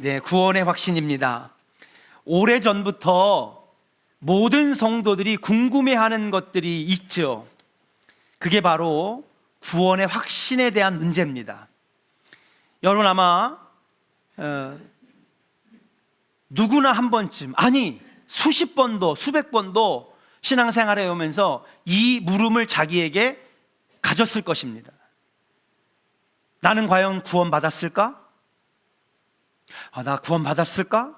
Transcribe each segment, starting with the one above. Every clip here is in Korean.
네, 구원의 확신입니다. 오래전부터 모든 성도들이 궁금해하는 것들이 있죠. 그게 바로 구원의 확신에 대한 문제입니다. 여러분 아마 누구나 한 번쯤, 아니 수십 번도 수백 번도 신앙생활에 오면서 이 물음을 자기에게 가졌을 것입니다. 나는 과연 구원받았을까? 나 구원받았을까?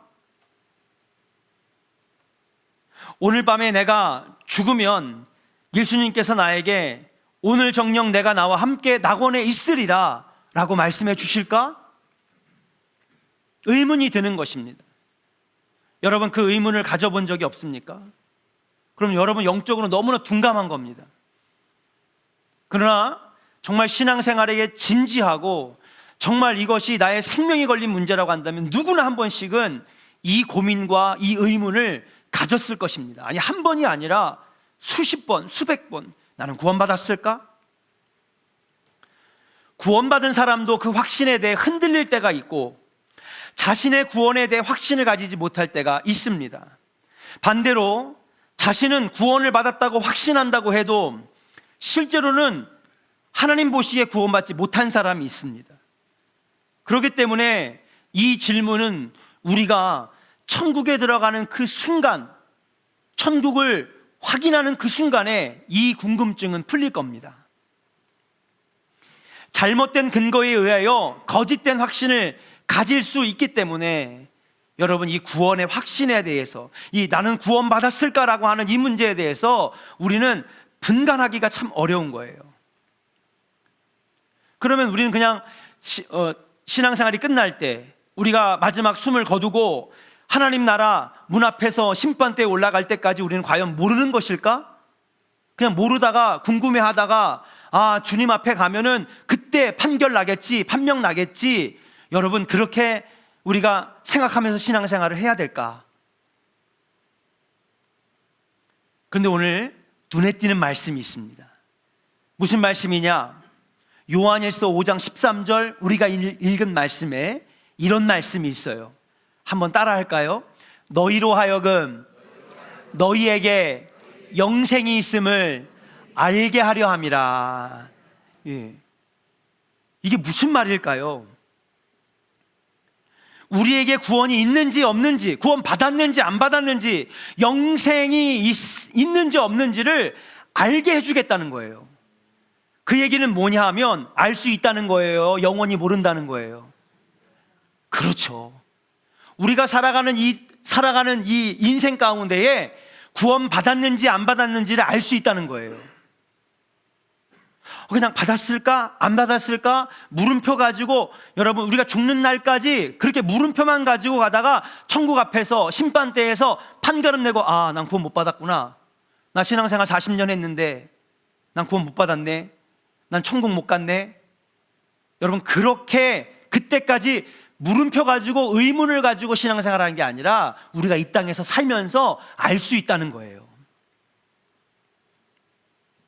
오늘 밤에 내가 죽으면 예수님께서 나에게 오늘 정녕 내가 나와 함께 낙원에 있으리라 라고 말씀해 주실까? 의문이 드는 것입니다. 여러분 그 의문을 가져본 적이 없습니까? 그럼 여러분 영적으로 너무나 둔감한 겁니다. 그러나 정말 신앙생활에게 진지하고 정말 이것이 나의 생명이 걸린 문제라고 한다면 누구나 한 번씩은 이 고민과 이 의문을 가졌을 것입니다. 아니 한 번이 아니라 수십 번, 수백 번 나는 구원받았을까? 구원받은 사람도 그 확신에 대해 흔들릴 때가 있고 자신의 구원에 대해 확신을 가지지 못할 때가 있습니다. 반대로 자신은 구원을 받았다고 확신한다고 해도 실제로는 하나님 보시기에 구원받지 못한 사람이 있습니다. 그렇기 때문에 이 질문은 우리가 천국에 들어가는 그 순간, 천국을 확인하는 그 순간에 이 궁금증은 풀릴 겁니다. 잘못된 근거에 의하여 거짓된 확신을 가질 수 있기 때문에 여러분 이 구원의 확신에 대해서 이 나는 구원받았을까라고 하는 이 문제에 대해서 우리는 분간하기가 참 어려운 거예요. 그러면 우리는 그냥 신앙생활이 끝날 때 우리가 마지막 숨을 거두고 하나님 나라 문 앞에서 심판대에 올라갈 때까지 우리는 과연 모르는 것일까? 그냥 모르다가 궁금해하다가 주님 앞에 가면은 그때 판결 나겠지, 판명 나겠지. 여러분 그렇게 우리가 생각하면서 신앙생활을 해야 될까? 그런데 오늘 눈에 띄는 말씀이 있습니다. 무슨 말씀이냐? 요한일서 5장 13절 우리가 읽은 말씀에 이런 말씀이 있어요. 한번 따라 할까요? 너희로 하여금 너희에게 영생이 있음을 알게 하려 함이라. 예. 이게 무슨 말일까요? 우리에게 구원이 있는지 없는지, 구원 받았는지 안 받았는지, 영생이 있는지 없는지를 알게 해주겠다는 거예요. 그 얘기는 뭐냐 하면 알 수 있다는 거예요? 영원히 모른다는 거예요? 그렇죠. 우리가 살아가는 이 인생 가운데에 구원 받았는지 안 받았는지를 알 수 있다는 거예요. 그냥 받았을까? 안 받았을까? 물음표 가지고 여러분 우리가 죽는 날까지 그렇게 물음표만 가지고 가다가 천국 앞에서 심판대에서 판결음 내고 난 구원 못 받았구나. 나 신앙생활 40년 했는데 난 구원 못 받았네. 난 천국 못 갔네. 여러분 그렇게 그때까지 물음표 가지고 의문을 가지고 신앙생활하는 게 아니라 우리가 이 땅에서 살면서 알 수 있다는 거예요.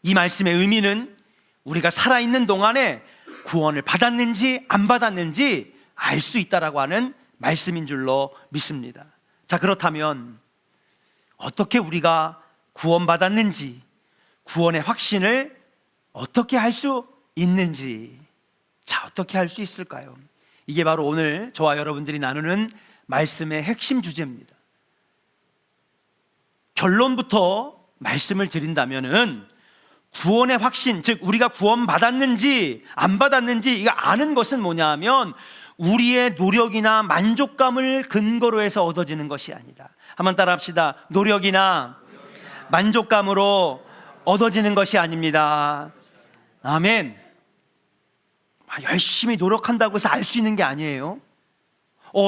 이 말씀의 의미는 우리가 살아있는 동안에 구원을 받았는지 안 받았는지 알 수 있다라고 하는 말씀인 줄로 믿습니다. 자, 그렇다면 어떻게 우리가 구원받았는지, 구원의 확신을 어떻게 할 수 있는지, 어떻게 할 수 있을까요? 이게 바로 오늘 저와 여러분들이 나누는 말씀의 핵심 주제입니다. 결론부터 말씀을 드린다면은 구원의 확신, 즉 우리가 구원받았는지 안 받았는지 이거 아는 것은 뭐냐 하면 우리의 노력이나 만족감을 근거로 해서 얻어지는 것이 아니다. 한번 따라 합시다. 노력이나 만족감으로 얻어지는 것이 아닙니다. 아멘. 열심히 노력한다고 해서 알 수 있는 게 아니에요.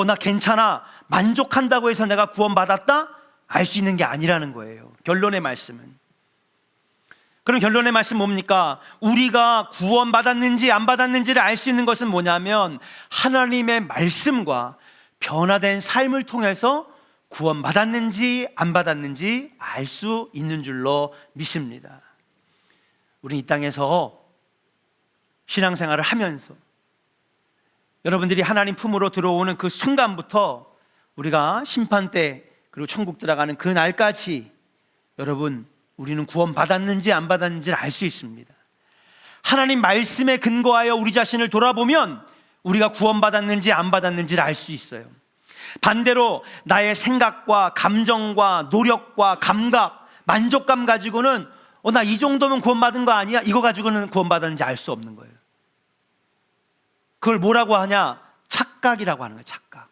나 괜찮아, 만족한다고 해서 내가 구원받았다? 알 수 있는 게 아니라는 거예요. 결론의 말씀은. 그럼 결론의 말씀 뭡니까? 우리가 구원받았는지 안 받았는지를 알 수 있는 것은 뭐냐면 하나님의 말씀과 변화된 삶을 통해서 구원받았는지 안 받았는지 알 수 있는 줄로 믿습니다. 우리 이 땅에서 신앙생활을 하면서 여러분들이 하나님 품으로 들어오는 그 순간부터 우리가 심판때 그리고 천국 들어가는 그 날까지 여러분, 우리는 구원 받았는지 안 받았는지를 알 수 있습니다. 하나님 말씀에 근거하여 우리 자신을 돌아보면 우리가 구원 받았는지 안 받았는지를 알 수 있어요. 반대로 나의 생각과 감정과 노력과 감각, 만족감 가지고는 나 이 정도면 구원 받은 거 아니야? 이거 가지고는 구원 받았는지 알 수 없는 거예요. 그걸 뭐라고 하냐? 착각이라고 하는 거예요. 착각.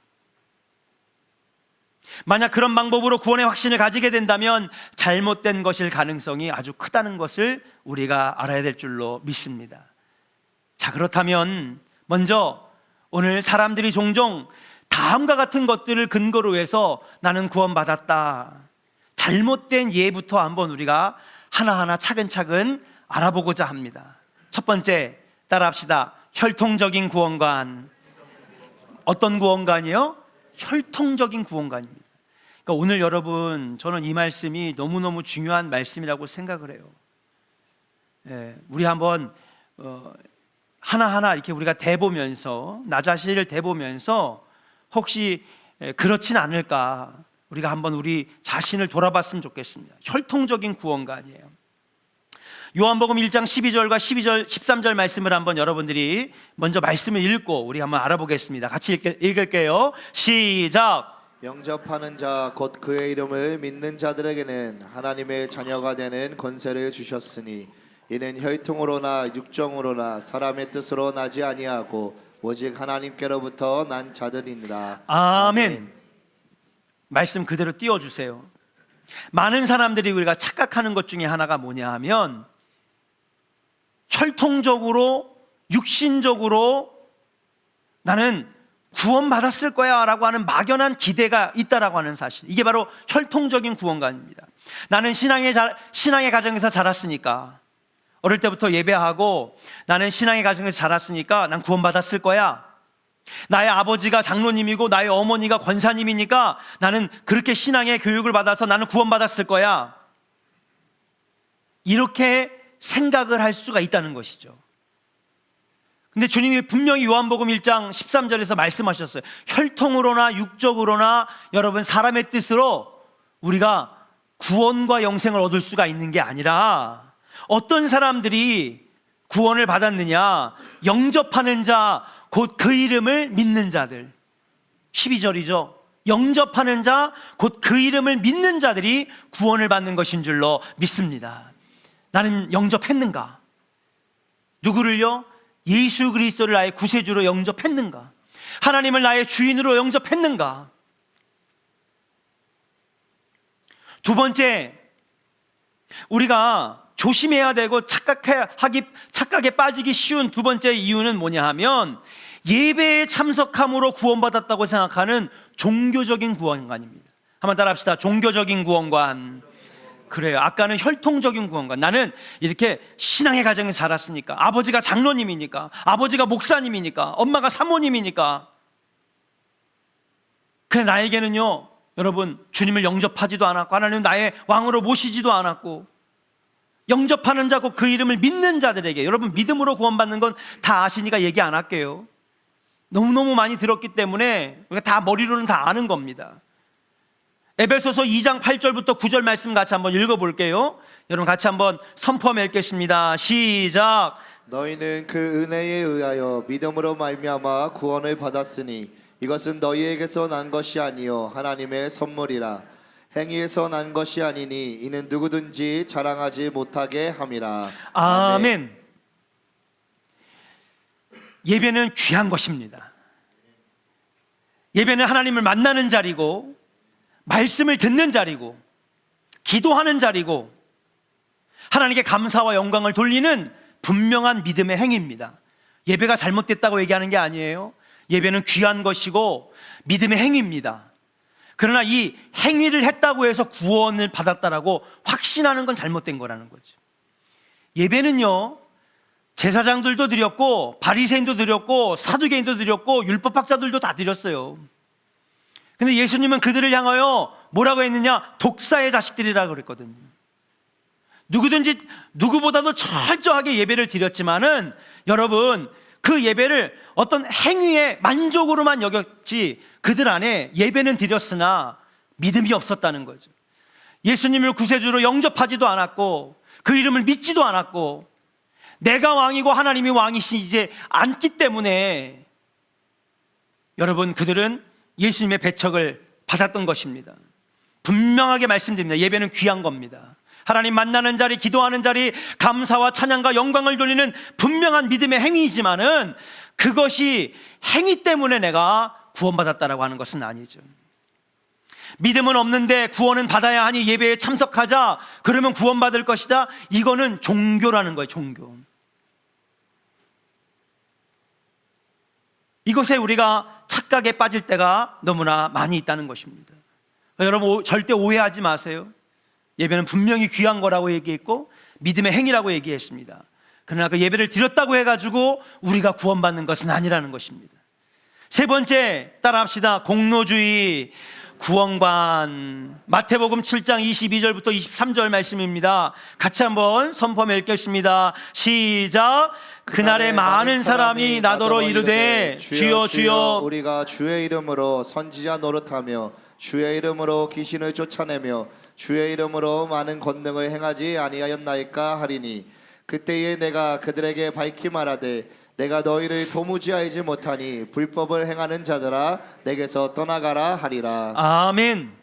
만약 그런 방법으로 구원의 확신을 가지게 된다면 잘못된 것일 가능성이 아주 크다는 것을 우리가 알아야 될 줄로 믿습니다. 자, 그렇다면 먼저 오늘 사람들이 종종 다음과 같은 것들을 근거로 해서 나는 구원받았다, 잘못된 예부터 한번 우리가 하나하나 차근차근 알아보고자 합니다. 첫 번째, 따라합시다. 혈통적인 구원관. 어떤 구원관이요? 혈통적인 구원관입니다. 그러니까 오늘 여러분, 저는 이 말씀이 너무너무 중요한 말씀이라고 생각을 해요. 우리 한번 하나하나 이렇게 우리가 대보면서, 나 자신을 대보면서 혹시 그렇진 않을까, 우리가 한번 우리 자신을 돌아봤으면 좋겠습니다. 혈통적인 구원관이에요. 요한복음 1장 12절과 13절 말씀을 한번 여러분들이 먼저 말씀을 읽고 우리 한번 알아보겠습니다. 같이 읽을게요. 시작. 영접하는 자 곧 그의 이름을 믿는 자들에게는 하나님의 자녀가 되는 권세를 주셨으니 이는 혈통으로나 육정으로나 사람의 뜻으로 나지 아니하고 오직 하나님께로부터 난 자들이니라. 아멘. 말씀 그대로 띄워주세요. 많은 사람들이 우리가 착각하는 것 중에 하나가 뭐냐 하면 혈통적으로, 육신적으로 나는 구원받았을 거야 라고 하는 막연한 기대가 있다라고 하는 사실, 이게 바로 혈통적인 구원관입니다. 나는 신앙의 가정에서 자랐으니까, 어릴 때부터 예배하고 나는 신앙의 가정에서 자랐으니까 난 구원받았을 거야. 나의 아버지가 장로님이고 나의 어머니가 권사님이니까 나는 그렇게 신앙의 교육을 받아서 나는 구원받았을 거야. 이렇게 생각을 할 수가 있다는 것이죠. 근데 주님이 분명히 요한복음 1장 13절에서 말씀하셨어요. 혈통으로나 육적으로나 여러분 사람의 뜻으로 우리가 구원과 영생을 얻을 수가 있는 게 아니라, 어떤 사람들이 구원을 받았느냐? 영접하는 자 곧 그 이름을 믿는 자들. 12절이죠. 영접하는 자 곧 그 이름을 믿는 자들이 구원을 받는 것인 줄로 믿습니다. 나는 영접했는가? 누구를요? 예수 그리스도를 나의 구세주로 영접했는가? 하나님을 나의 주인으로 영접했는가? 두 번째, 우리가 조심해야 되고 착각에 빠지기 쉬운 두 번째 이유는 뭐냐 하면 예배에 참석함으로 구원받았다고 생각하는 종교적인 구원관입니다. 한번 따라합시다. 종교적인 구원관. 그래요. 아까는 혈통적인 구원관. 나는 이렇게 신앙의 가정에서 자랐으니까, 아버지가 장로님이니까, 아버지가 목사님이니까, 엄마가 사모님이니까. 그래, 나에게는요, 여러분, 주님을 영접하지도 않았고 하나님 나의 왕으로 모시지도 않았고, 영접하는 자고 그 이름을 믿는 자들에게, 여러분 믿음으로 구원받는 건 다 아시니까 얘기 안 할게요. 너무너무 많이 들었기 때문에 우리가 다 머리로는 다 아는 겁니다. 에베소서 2장 8절부터 9절 말씀 같이 한번 읽어볼게요. 여러분 같이 한번 선포하며 읽겠습니다. 시작. 너희는 그 은혜에 의하여 믿음으로 말미암아 구원을 받았으니 이것은 너희에게서 난 것이 아니요 하나님의 선물이라. 행위에서 난 것이 아니니 이는 누구든지 자랑하지 못하게 함이라. 아멘. 예배는 귀한 것입니다. 예배는 하나님을 만나는 자리고, 말씀을 듣는 자리고, 기도하는 자리고, 하나님께 감사와 영광을 돌리는 분명한 믿음의 행위입니다. 예배가 잘못됐다고 얘기하는 게 아니에요. 예배는 귀한 것이고 믿음의 행위입니다. 그러나 이 행위를 했다고 해서 구원을 받았다라고 확신하는 건 잘못된 거라는 거죠. 예배는요, 제사장들도 드렸고 바리새인도 드렸고 사두개인도 드렸고 율법학자들도 다 드렸어요. 근데 예수님은 그들을 향하여 뭐라고 했느냐? 독사의 자식들이라고 그랬거든요. 누구든지 누구보다도 철저하게 예배를 드렸지만은 여러분, 그 예배를 어떤 행위의 만족으로만 여겼지 그들 안에 예배는 드렸으나 믿음이 없었다는 거죠. 예수님을 구세주로 영접하지도 않았고 그 이름을 믿지도 않았고 내가 왕이고 하나님이 왕이시지 않기 때문에 여러분 그들은 예수님의 배척을 받았던 것입니다. 분명하게 말씀드립니다. 예배는 귀한 겁니다. 하나님 만나는 자리, 기도하는 자리, 감사와 찬양과 영광을 돌리는 분명한 믿음의 행위이지만은 그것이 행위 때문에 내가 구원받았다라고 하는 것은 아니죠. 믿음은 없는데 구원은 받아야 하니 예배에 참석하자, 그러면 구원받을 것이다. 이거는 종교라는 거예요. 종교. 이것에 우리가 착각에 빠질 때가 너무나 많이 있다는 것입니다. 여러분 절대 오해하지 마세요. 예배는 분명히 귀한 거라고 얘기했고 믿음의 행위라고 얘기했습니다. 그러나 그 예배를 드렸다고 해가지고 우리가 구원받는 것은 아니라는 것입니다. 세 번째 따라합시다. 공로주의 구원관. 마태복음 7장 22절부터 23절 말씀입니다. 같이 한번 선포하며 읽겠습니다. 시작. 그날에 많은 사람이 나더러 이르되 주여 주여 우리가 주의 이름으로 선지자 노릇하며 주의 이름으로 귀신을 쫓아내며 주의 이름으로 많은 권능을 행하지 아니하였나이까 하리니 그때에 내가 그들에게 밝히 말하되 내가 너희를 도무지 알지 못하니 불법을 행하는 자들아 내게서 떠나가라 하리라. 아멘.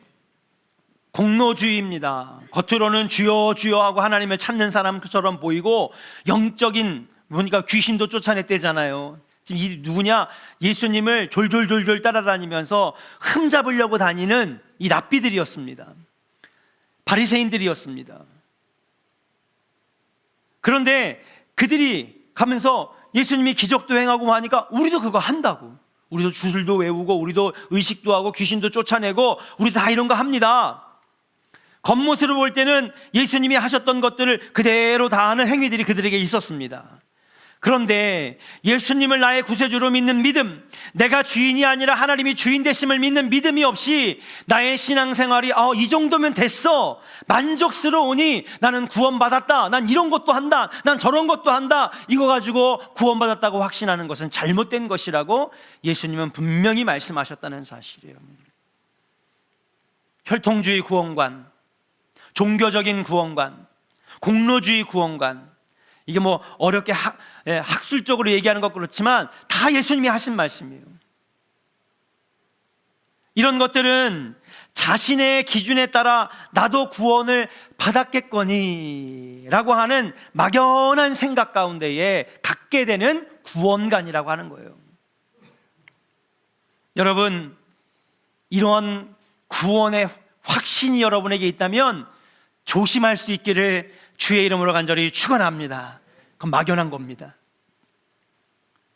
공로주의입니다. 겉으로는 주여 주여 하고 하나님을 찾는 사람처럼 보이고 영적인 보니까 귀신도 쫓아냈대잖아요. 지금 이 누구냐? 예수님을 졸졸졸졸 따라다니면서 흠잡으려고 다니는 이 랍비들이었습니다. 바리새인들이었습니다. 그런데 그들이 가면서 예수님이 기적도 행하고 하니까 우리도 그거 한다고. 우리도 주술도 외우고 우리도 의식도 하고 귀신도 쫓아내고 우리 다 이런 거 합니다. 겉모습으로 볼 때는 예수님이 하셨던 것들을 그대로 다 하는 행위들이 그들에게 있었습니다. 그런데 예수님을 나의 구세주로 믿는 믿음, 내가 주인이 아니라 하나님이 주인 되심을 믿는 믿음이 없이 나의 신앙생활이 이 정도면 됐어, 만족스러우니 나는 구원받았다, 난 이런 것도 한다, 난 저런 것도 한다, 이거 가지고 구원받았다고 확신하는 것은 잘못된 것이라고 예수님은 분명히 말씀하셨다는 사실이에요. 혈통주의 구원관, 종교적인 구원관, 공로주의 구원관, 이게 뭐 어렵게 학술적으로 얘기하는 것 그렇지만 다 예수님이 하신 말씀이에요. 이런 것들은 자신의 기준에 따라 나도 구원을 받았겠거니 라고 하는 막연한 생각 가운데에 갖게 되는 구원관이라고 하는 거예요. 여러분, 이런 구원의 확신이 여러분에게 있다면 조심할 수 있기를 주의 이름으로 간절히 축원합니다. 그건 막연한 겁니다.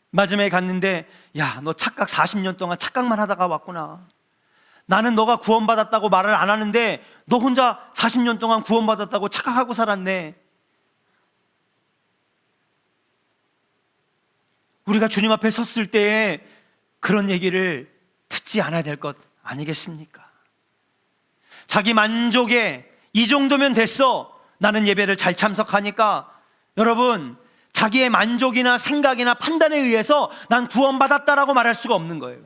마지막에 갔는데 야, 너 착각 40년 동안 착각만 하다가 왔구나. 나는 너가 구원받았다고 말을 안 하는데 너 혼자 40년 동안 구원받았다고 착각하고 살았네. 우리가 주님 앞에 섰을 때에 그런 얘기를 듣지 않아야 될 것 아니겠습니까? 자기 만족에 이 정도면 됐어, 나는 예배를 잘 참석하니까. 여러분, 자기의 만족이나 생각이나 판단에 의해서 난 구원받았다라고 말할 수가 없는 거예요.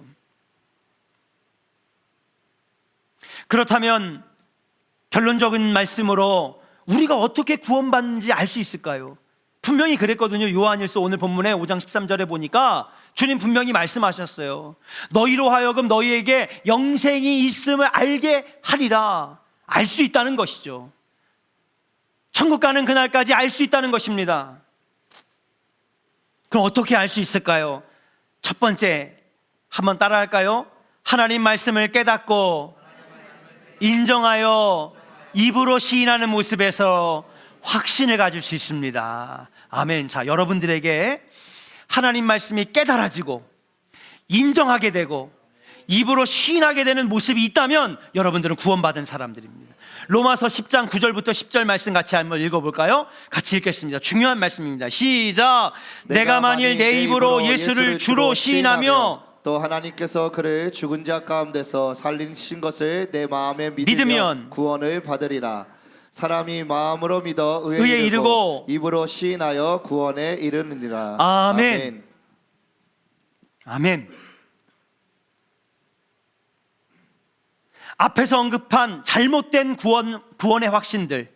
그렇다면 결론적인 말씀으로 우리가 어떻게 구원받는지 알 수 있을까요? 분명히 그랬거든요. 요한일서 오늘 본문에 5장 13절에 보니까 주님 분명히 말씀하셨어요. 너희로 하여금 너희에게 영생이 있음을 알게 하리라. 알 수 있다는 것이죠. 천국 가는 그날까지 알 수 있다는 것입니다. 그럼 어떻게 알 수 있을까요? 첫 번째, 한번 따라할까요? 하나님 말씀을 깨닫고 인정하여 입으로 시인하는 모습에서 확신을 가질 수 있습니다. 아멘. 자, 여러분들에게 하나님 말씀이 깨달아지고 인정하게 되고 입으로 시인하게 되는 모습이 있다면 여러분들은 구원받은 사람들입니다. 로마서 10장 9절부터 10절 말씀 같이 한번 읽어볼까요? 같이 읽겠습니다. 중요한 말씀입니다. 시작. 내가 만일 내 입으로 예수를 주로 시인하며 또 하나님께서 그를 죽은 자 가운데서 살리신 것을 내 마음에 믿으면 믿으면 구원을 받으리라. 사람이 마음으로 믿어 의에 이르고 입으로 시인하여 구원에 이르느니라. 아멘. 아멘. 앞에서 언급한 잘못된 구원의 확신들,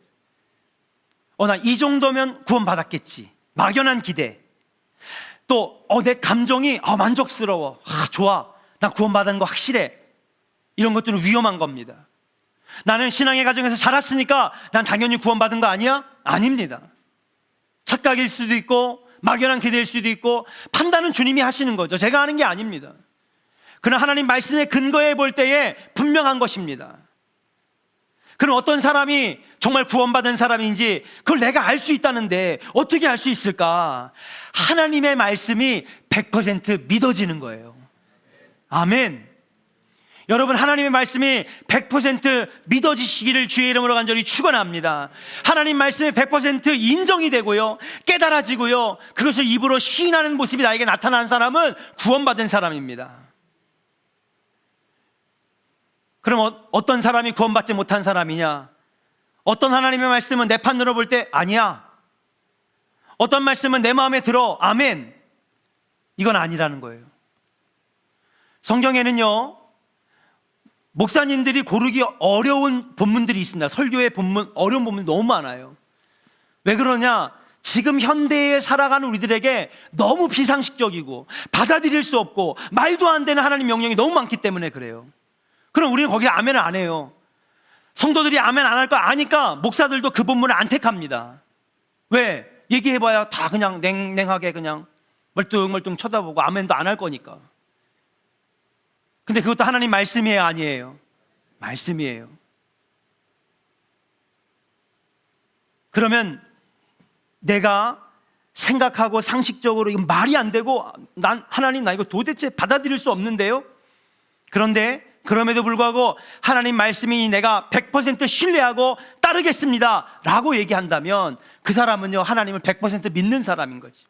나 이 정도면 구원받았겠지, 막연한 기대, 또 내 감정이 만족스러워, 좋아, 나 구원받은 거 확실해, 이런 것들은 위험한 겁니다. 나는 신앙의 가정에서 자랐으니까 난 당연히 구원받은 거 아니야? 아닙니다. 착각일 수도 있고 막연한 기대일 수도 있고, 판단은 주님이 하시는 거죠. 제가 하는 게 아닙니다. 그러나 하나님 말씀에 근거해 볼 때에 분명한 것입니다. 그럼 어떤 사람이 정말 구원받은 사람인지 그걸 내가 알 수 있다는데 어떻게 알 수 있을까? 하나님의 말씀이 100% 믿어지는 거예요. 아멘. 여러분, 하나님의 말씀이 100% 믿어지시기를 주의 이름으로 간절히 축원합니다. 하나님 말씀이 100% 인정이 되고요, 깨달아지고요, 그것을 입으로 시인하는 모습이 나에게 나타난 사람은 구원받은 사람입니다. 그럼 어떤 사람이 구원받지 못한 사람이냐? 어떤 하나님의 말씀은 내 판으로 볼 때 아니야, 어떤 말씀은 내 마음에 들어, 아멘, 이건 아니라는 거예요. 성경에는요, 목사님들이 고르기 어려운 본문들이 있습니다. 설교의 본문, 어려운 본문이 너무 많아요. 왜 그러냐? 지금 현대에 살아가는 우리들에게 너무 비상식적이고 받아들일 수 없고 말도 안 되는 하나님 명령이 너무 많기 때문에 그래요. 그럼 우리는 거기에 아멘을 안 해요. 성도들이 아멘 안 할 거 아니까 목사들도 그 본문을 안 택합니다. 왜? 얘기해봐야 다 그냥 냉랭하게 그냥 멀뚱멀뚱 쳐다보고 아멘도 안 할 거니까. 근데 그것도 하나님 말씀이에요, 아니에요? 말씀이에요. 그러면 내가 생각하고 상식적으로 이거 말이 안 되고, 하나님 나 이거 도대체 받아들일 수 없는데요? 그런데 그럼에도 불구하고 하나님 말씀이 내가 100% 신뢰하고 따르겠습니다 라고 얘기한다면 그 사람은요, 하나님을 100% 믿는 사람인 거지.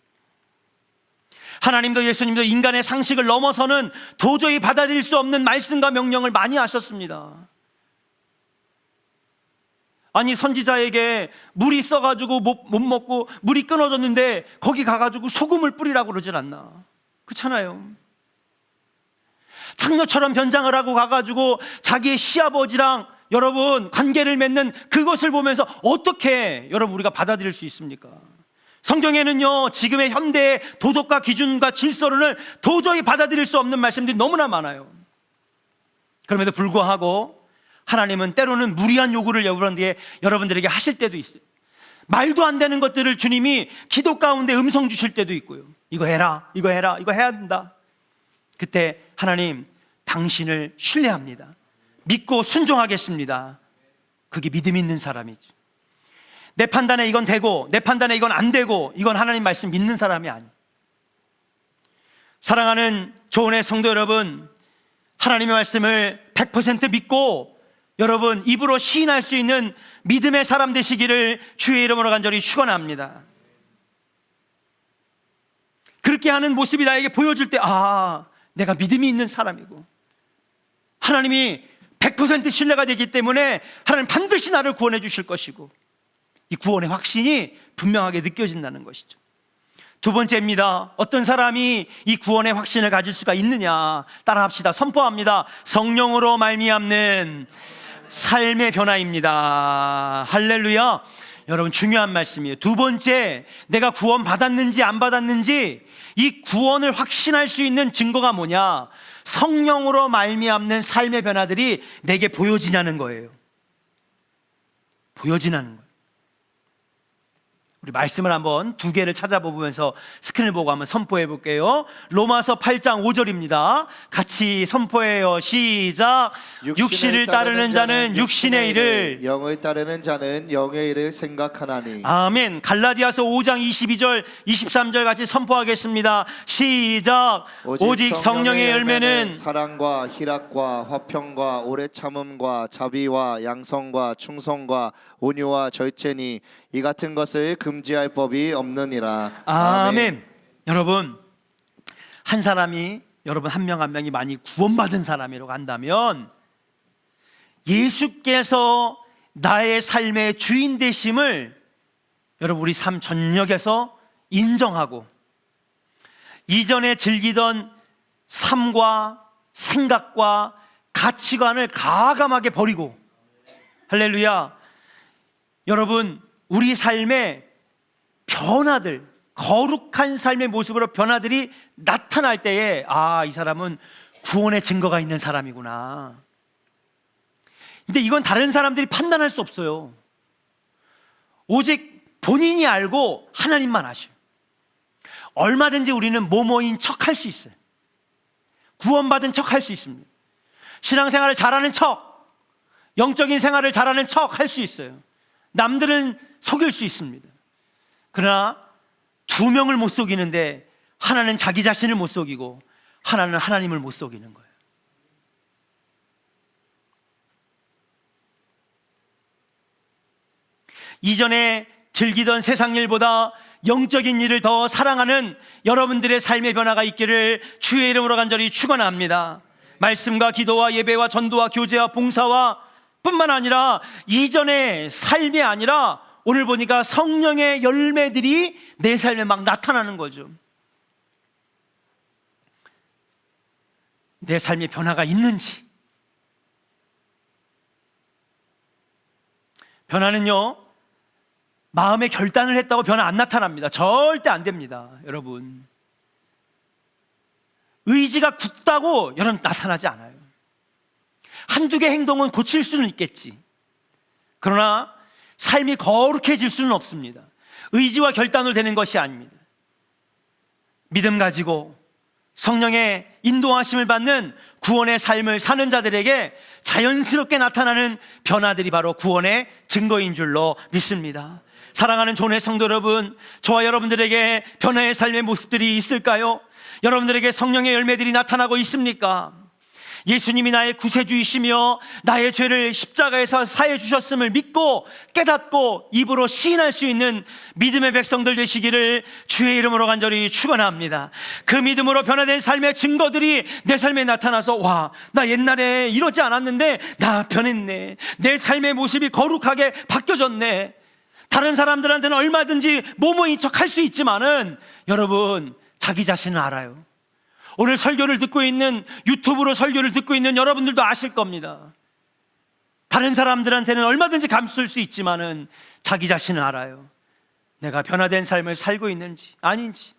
하나님도 예수님도 인간의 상식을 넘어서는 도저히 받아들일 수 없는 말씀과 명령을 많이 하셨습니다. 아니, 선지자에게 물이 써가지고 못 먹고 물이 끊어졌는데 거기 가가지고 소금을 뿌리라고 그러질 않나? 그렇잖아요. 창녀처럼 변장을 하고 가가지고 자기의 시아버지랑 여러분 관계를 맺는 그것을 보면서 어떻게 여러분 우리가 받아들일 수 있습니까? 성경에는요, 지금의 현대의 도덕과 기준과 질서를 도저히 받아들일 수 없는 말씀들이 너무나 많아요. 그럼에도 불구하고 하나님은 때로는 무리한 요구를 여러분들에게 하실 때도 있어요. 말도 안 되는 것들을 주님이 기도 가운데 음성 주실 때도 있고요. 이거 해라, 이거 해라, 이거 해야 된다. 그때 하나님, 당신을 신뢰합니다, 믿고 순종하겠습니다. 그게 믿음 있는 사람이죠. 내 판단에 이건 되고 내 판단에 이건 안 되고, 이건 하나님 말씀 믿는 사람이 아니에요. 사랑하는 조은의 성도 여러분, 하나님의 말씀을 100% 믿고 여러분 입으로 시인할 수 있는 믿음의 사람 되시기를 주의 이름으로 간절히 축원합니다. 그렇게 하는 모습이 나에게 보여줄 때, 내가 믿음이 있는 사람이고 하나님이 100% 신뢰가 되기 때문에 하나님 반드시 나를 구원해 주실 것이고, 이 구원의 확신이 분명하게 느껴진다는 것이죠. 두 번째입니다. 어떤 사람이 이 구원의 확신을 가질 수가 있느냐? 따라합시다. 선포합니다. 성령으로 말미암는 삶의 변화입니다. 할렐루야. 여러분, 중요한 말씀이에요. 두 번째, 내가 구원 받았는지 안 받았는지 이 구원을 확신할 수 있는 증거가 뭐냐? 성령으로 말미암는 삶의 변화들이 내게 보여지냐는 거예요. 보여지냐는 거예요. 우리 말씀을 한번 두 개를 찾아보면서 스크린을 보고 한번 선포해 볼게요. 로마서 8장 5절입니다. 같이 선포해요. 시작. 육신을 따르는 자는 육신의 일을, 영을 따르는 자는 영의 일을 생각하나니. 아멘. 갈라디아서 5장 22절 23절 같이 선포하겠습니다. 시작. 오직 성령의 열매는 사랑과 희락과 화평과 오래 참음과 자비와 양성과 충성과 온유와 절제니 이 같은 것을 금지할 법이 없느니라. 아멘. 여러분, 한 사람이, 여러분 한 명 한 명이 많이 구원받은 사람이라고 한다면 예수께서 나의 삶의 주인 되심을 여러분 우리 삶 전역에서 인정하고, 이전에 즐기던 삶과 생각과 가치관을 과감하게 버리고, 할렐루야, 여러분, 우리 삶의 변화들, 거룩한 삶의 모습으로 변화들이 나타날 때에 이 사람은 구원의 증거가 있는 사람이구나. 근데 이건 다른 사람들이 판단할 수 없어요. 오직 본인이 알고 하나님만 아셔요. 얼마든지 우리는 뭐뭐인 척 할 수 있어요. 구원받은 척 할 수 있습니다. 신앙생활을 잘하는 척, 영적인 생활을 잘하는 척 할 수 있어요. 남들은 속일 수 있습니다. 그러나 두 명을 못 속이는데 하나는 자기 자신을 못 속이고 하나는 하나님을 못 속이는 거예요. 이전에 즐기던 세상 일보다 영적인 일을 더 사랑하는 여러분들의 삶의 변화가 있기를 주의 이름으로 간절히 축원합니다. 말씀과 기도와 예배와 전도와 교제와 봉사와 뿐만 아니라 이전의 삶이 아니라 오늘 보니까 성령의 열매들이 내 삶에 막 나타나는 거죠. 내 삶에 변화가 있는지. 변화는요, 마음의 결단을 했다고 변화 안 나타납니다. 절대 안 됩니다, 여러분. 의지가 굳다고 여러분 나타나지 않아요. 한두 개 행동은 고칠 수는 있겠지. 그러나 삶이 거룩해질 수는 없습니다. 의지와 결단으로 되는 것이 아닙니다. 믿음 가지고 성령의 인도하심을 받는 구원의 삶을 사는 자들에게 자연스럽게 나타나는 변화들이 바로 구원의 증거인 줄로 믿습니다. 사랑하는 존의 성도 여러분, 저와 여러분들에게 변화의 삶의 모습들이 있을까요? 여러분들에게 성령의 열매들이 나타나고 있습니까? 예수님이 나의 구세주이시며 나의 죄를 십자가에서 사해 주셨음을 믿고 깨닫고 입으로 시인할 수 있는 믿음의 백성들 되시기를 주의 이름으로 간절히 축원합니다. 그 믿음으로 변화된 삶의 증거들이 내 삶에 나타나서 와, 나 옛날에 이러지 않았는데 나 변했네. 내 삶의 모습이 거룩하게 바뀌어졌네. 다른 사람들한테는 얼마든지 모모인 척 할 수 있지만은 여러분, 자기 자신은 알아요. 오늘 설교를 듣고 있는, 유튜브로 설교를 듣고 있는 여러분들도 아실 겁니다. 다른 사람들한테는 얼마든지 감출 수 있지만은 자기 자신은 알아요. 내가 변화된 삶을 살고 있는지 아닌지.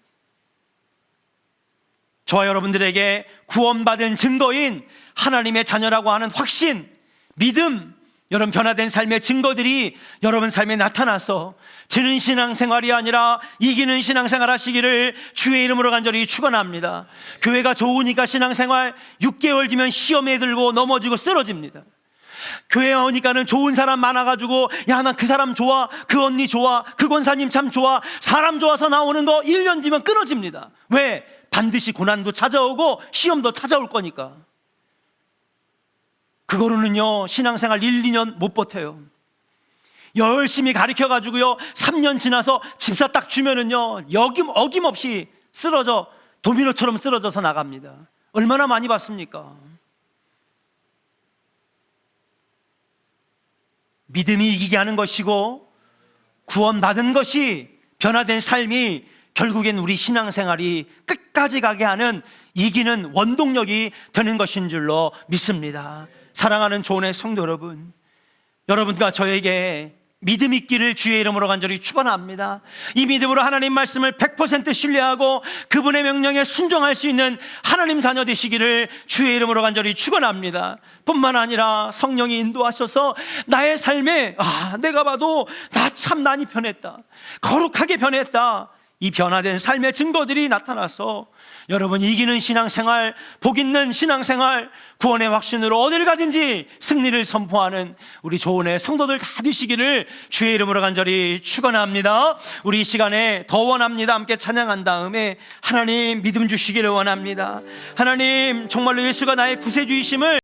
저와 여러분들에게 구원받은 증거인 하나님의 자녀라고 하는 확신, 믿음, 여러분 변화된 삶의 증거들이 여러분 삶에 나타나서 지는 신앙생활이 아니라 이기는 신앙생활 하시기를 주의 이름으로 간절히 축원합니다. 교회가 좋으니까 신앙생활 6개월 뒤면 시험에 들고 넘어지고 쓰러집니다. 교회 오니까는 좋은 사람 많아가지고 야, 나 그 사람 좋아, 그 언니 좋아, 그 권사님 참 좋아, 사람 좋아서 나오는 거 1년 뒤면 끊어집니다. 왜? 반드시 고난도 찾아오고 시험도 찾아올 거니까. 그거로는요 신앙생활 1, 2년 못 버텨요. 열심히 가르쳐가지고요 3년 지나서 집사 딱 주면은요 어김없이 쓰러져 도미노처럼 쓰러져서 나갑니다. 얼마나 많이 봤습니까? 믿음이 이기게 하는 것이고 구원받은 것이 변화된 삶이 결국엔 우리 신앙생활이 끝까지 가게 하는 이기는 원동력이 되는 것인 줄로 믿습니다. 사랑하는 조은의 성도 여러분, 여러분과 저에게 믿음 있기를 주의 이름으로 간절히 축원합니다. 이 믿음으로 하나님 말씀을 100% 신뢰하고 그분의 명령에 순종할 수 있는 하나님 자녀 되시기를 주의 이름으로 간절히 축원합니다. 뿐만 아니라 성령이 인도하셔서 나의 삶에 내가 봐도 나 참 많이 변했다, 거룩하게 변했다, 이 변화된 삶의 증거들이 나타나서 여러분 이기는 신앙생활, 복 있는 신앙생활, 구원의 확신으로 어딜 가든지 승리를 선포하는 우리 조은의 성도들 다 되시기를 주의 이름으로 간절히 축원합니다. 우리 이 시간에 더 원합니다. 함께 찬양한 다음에 하나님 믿음 주시기를 원합니다. 하나님 정말로 예수가 나의 구세주이심을